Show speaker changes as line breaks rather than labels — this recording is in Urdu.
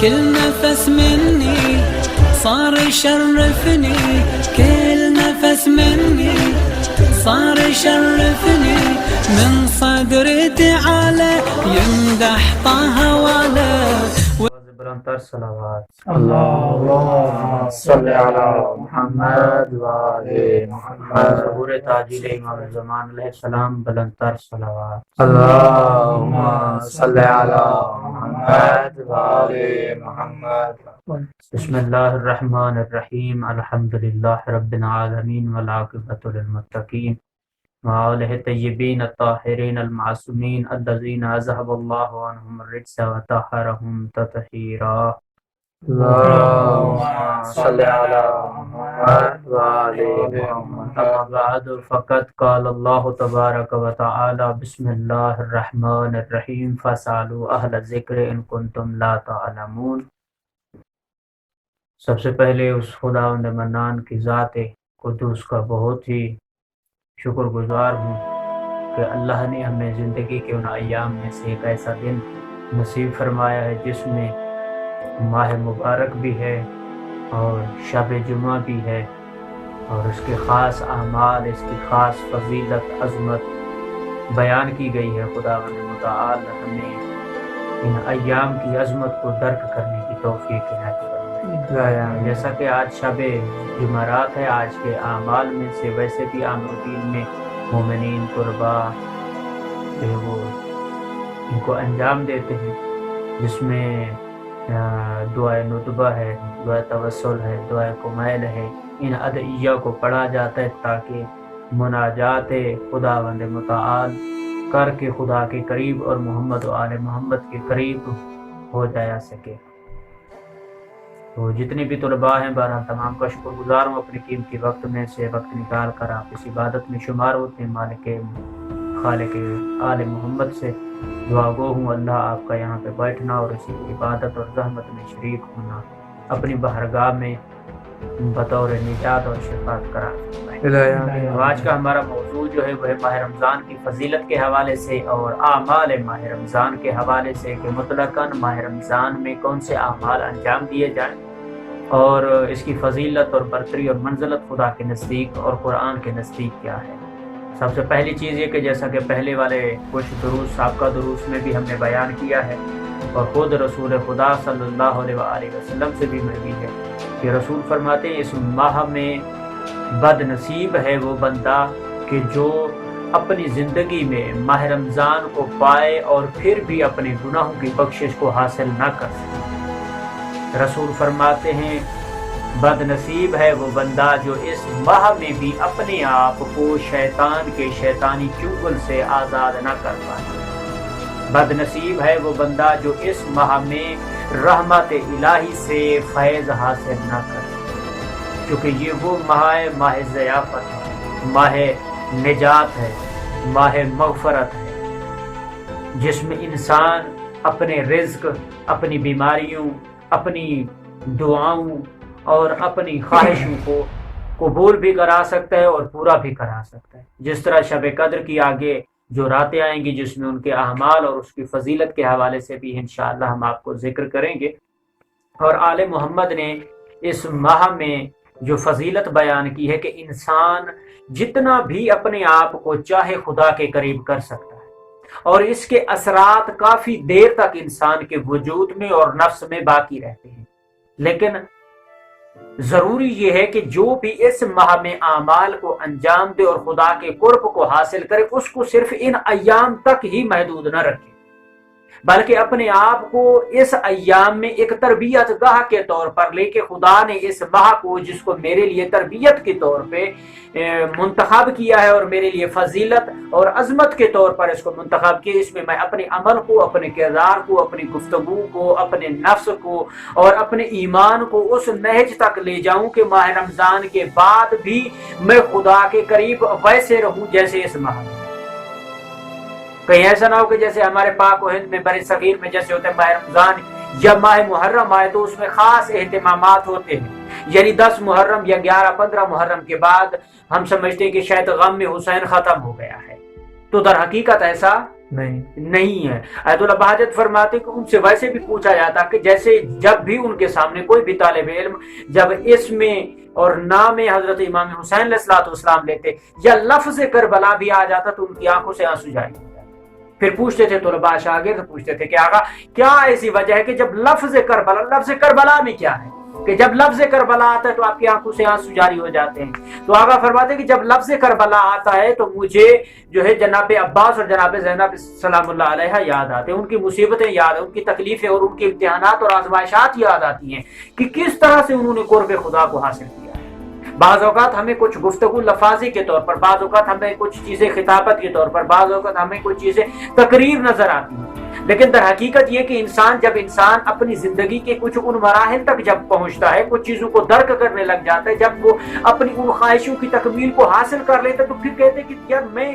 كل نفس مني صار يشرفني، كل نفس مني صار يشرفني، من صدري تعالى يمدح طه والا.
بلندتر صلوات
اللهم صل علی محمد و آل محمد.
ظہور تاجیل امام زمان علیہ السلام بلندتر صلوات.
اللهم صل علی محمد و آل محمد.
بسم اللہ الرحمن الرحیم. الحمدللہ رب العالمین والعاقبۃ للمتقین وآلہ طیبین الطاہرین المعصومین الذین اذهب اللہ عنہم الرجس وطہرہم تطہیرا.
اللهم صل علی محمد و آل محمد.
اما بعد فقد قال اللہ تبارک و تعالی بسم اللہ الرحمن الرحیم فاسألوا اہل الذکر ان کنتم لا تعلمون. سب سے پہلے اس خداوند منان کی ذات قدوس کا بہت ہی شکر گزار ہوں کہ اللہ نے ہمیں زندگی کے ان ایام میں سے ایک ایسا دن نصیب فرمایا ہے جس میں ماہ مبارک بھی ہے اور شب جمعہ بھی ہے، اور اس کے خاص اعمال، اس کی خاص فضیلت، عظمت بیان کی گئی ہے. خداوند متعال ہمیں ان ایام کی عظمت کو درک کرنے کی توفیق عنایت فرمائے. جیسا کہ آج شب جمعرات ہے، آج کے اعمال میں سے ویسے بھی عام روٹین میں مومنین قربا جو ہے وہ ان کو انجام دیتے ہیں، جس میں دعائے ندبہ ہے، دعائے توسل ہے، دعائے کمیل ہے. ان ادعیہ کو پڑھا جاتا ہے تاکہ مناجات خداوند متعال کر کے خدا کے قریب اور محمد و آل محمد کے قریب ہو جایا سکے. تو جتنے بھی طلباء ہیں بہرحال تمام کا شکر گزار ہوں. اپنے قیمتی وقت میں سے وقت نکال کر آپ اس عبادت میں شمار ہوتے ہیں. مالک خالق آل محمد سے دعا گو ہوں اللہ آپ کا یہاں پہ بیٹھنا اور اسی عبادت اور زحمت میں شریک ہونا اپنی بارگاہ میں بطور نجات اور شفاعت قرار فرمائے. آج کا ہمارا موضوع جو ہے وہ ہے ماہ رمضان کی فضیلت کے حوالے سے اور اعمال ماہ رمضان کے حوالے سے کہ مطلقاً ماہ رمضان میں کون سے اعمال انجام دیے جائیں اور اس کی فضیلت اور برتری اور منزلت خدا کے نزدیک اور قرآن کے نزدیک کیا ہے. سب سے پہلی چیز یہ کہ جیسا کہ پہلے والے کچھ دروس سابقہ دروس میں بھی ہم نے بیان کیا ہے اور خود رسول خدا صلی اللہ علیہ وآلہ وسلم سے بھی مروی ہے کہ رسول فرماتے ہیں اس ماہ میں بد نصیب ہے وہ بندہ کہ جو اپنی زندگی میں ماہ رمضان کو پائے اور پھر بھی اپنے گناہوں کی بخشش کو حاصل نہ کر سکے. رسول فرماتے ہیں بد نصیب ہے وہ بندہ جو اس ماہ میں بھی اپنے آپ کو شیطان کے شیطانی چنگل سے آزاد نہ کر پائے. بد نصیب ہے وہ بندہ جو اس ماہ میں رحمت الہی سے فیض حاصل نہ کر سکے، کیونکہ یہ وہ ماہ ضیافت ہے، ماہ نجات ہے، ماہ مغفرت ہے، جس میں انسان اپنے رزق، اپنی بیماریوں، اپنی دعاؤں اور اپنی خواہشوں کو قبول بھی کرا سکتا ہے اور پورا بھی کرا سکتا ہے. جس طرح شب قدر کی آگے جو راتیں آئیں گی جس میں ان کے اعمال اور اس کی فضیلت کے حوالے سے بھی انشاءاللہ ہم آپ کو ذکر کریں گے. اور آل محمد نے اس ماہ میں جو فضیلت بیان کی ہے کہ انسان جتنا بھی اپنے آپ کو چاہے خدا کے قریب کر سکتا ہے اور اس کے اثرات کافی دیر تک انسان کے وجود میں اور نفس میں باقی رہتے ہیں. لیکن ضروری یہ ہے کہ جو بھی اس ماہ میں اعمال کو انجام دے اور خدا کے قرب کو حاصل کرے اس کو صرف ان ایام تک ہی محدود نہ رکھے، بلکہ اپنے آپ کو اس ایام میں ایک تربیت گاہ کے طور پر لے کے خدا نے اس ماہ کو جس کو میرے لیے تربیت کے طور پہ منتخب کیا ہے اور میرے لیے فضیلت اور عظمت کے طور پر اس کو منتخب کیا، اس میں اپنے عمل کو، اپنے کردار کو، اپنی گفتگو کو، اپنے نفس کو اور اپنے ایمان کو اس نہج تک لے جاؤں کہ ماہ رمضان کے بعد بھی میں خدا کے قریب ویسے رہوں جیسے اس ماہ میں. کہیں ایسا نہ ہو کہ جیسے ہمارے پاک و ہند میں بر صغیر میں جیسے ہوتا ہے ماہ رمضان یا ماہ محرم آئے تو اس میں خاص اہتمامات ہوتے ہیں، یعنی 10 محرم یا 11-15 محرم کے بعد ہم سمجھتے ہیں کہ شاید غم میں حسین ختم ہو گیا ہے، تو در حقیقت ایسا نہیں ہے۔ آیت اللہ بہجت فرماتے کہ ان سے ویسے بھی پوچھا جاتا کہ جیسے جب بھی ان کے سامنے کوئی بھی طالب علم جب اسم اور نام حضرت امام حسین علیہ السلام لیتے یا لفظ کربلا بھی آ جاتا تو ان کی آنکھوں سے آنسو جاری ہو جاتے۔ پھر پوچھتے تھے طلباء شاگرد پوچھتے تھے کہ آقا کیا ایسی وجہ ہے کہ جب لفظ کربلا میں کیا ہے کہ جب لفظ کربلا آتا ہے تو آپ کی آنکھوں سے آنسو جاری ہو جاتے ہیں؟ تو آقا فرماتے ہیں کہ جب لفظ کربلا آتا ہے تو مجھے جو ہے جناب عباس اور جناب زینب سلام اللہ علیہ یاد آتے ہیں، ان کی مصیبتیں یاد ہیں، ان کی تکلیفیں اور ان کے امتحانات اور آزمائشات یاد آتی ہیں کہ کس طرح سے انہوں نے قرب خدا کو حاصل کیا ہے۔ بعض اوقات ہمیں کچھ گفتگو لفاظی کے طور پر، بعض اوقات ہمیں کچھ چیزیں خطابت کے طور پر، بعض اوقات ہمیں کچھ چیزیں تقریر نظر آتی ہیں، لیکن در حقیقت یہ کہ جب انسان اپنی زندگی کے کچھ ان مراحل تک جب پہنچتا ہے، کچھ چیزوں کو درک کرنے لگ جاتا ہے، جب وہ اپنی ان خواہشوں کی تکمیل کو حاصل کر لیتا ہے تو پھر کہتے ہیں کہ یار میں